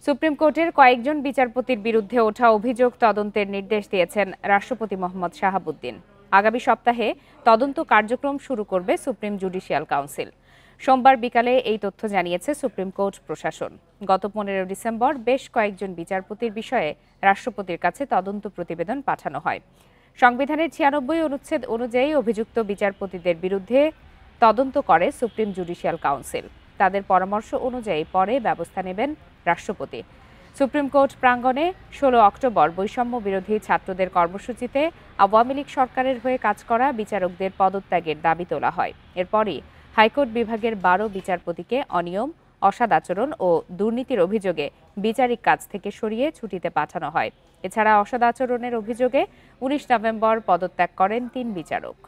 Supreme কোর্টের কয়েকজন বিচারপতির বিরুদ্ধে ওঠা অভিযোগ তদন্তের নির্দেশ দিয়েছেন রাষ্ট্রপতি মোহাম্মদ শাহাবুদ্দিন। আগামী সপ্তাহে তদন্ত কার্যক্রম শুরু করবে সুপ্রিম জুডিশিয়াল কাউন্সিল। সোমবার বিকালে এই তথ্য জানিয়েছে সুপ্রিম কোর্ট প্রশাসন। গত 15 ডিসেম্বর বেশ কয়েকজন বিচারপতির বিষয়ে রাষ্ট্রপতির কাছে তদন্ত প্রতিবেদন পাঠানো হয়। সংবিধানের 96 অনুচ্ছেদ অনুযায়ী অভিযুক্ত বিচারপতিদের বিরুদ্ধে তদন্ত করে সুপ্রিম জুডিশিয়াল কাউন্সিল। তাদের পরামর্শ অনুযায়ী পরে ব্যবস্থা নেবেন রাষ্ট্রপতি। সুপ্রিম কোর্ট প্রাঙ্গণে 16 অক্টোবর বৈষম্য বিরোধী ছাত্রদের কর্মসূচিতে আওয়ামী লীগ সরকারের হয়ে কাজ করা বিচারকদের পদত্যাগের দাবি তোলা হয়। এরপরই হাইকোর্ট বিভাগের 12 বিচারপতিকে অনিয়ম, অসৎ আচরণ ও দুর্নীতির অভিযোগে বিচারিক কাজ থেকে সরিয়ে ছুটিতে পাঠানো হয়। এছাড়া অসৎ আচরণের অভিযোগে 19 নভেম্বর পদত্যাগ করেন 3 বিচারক।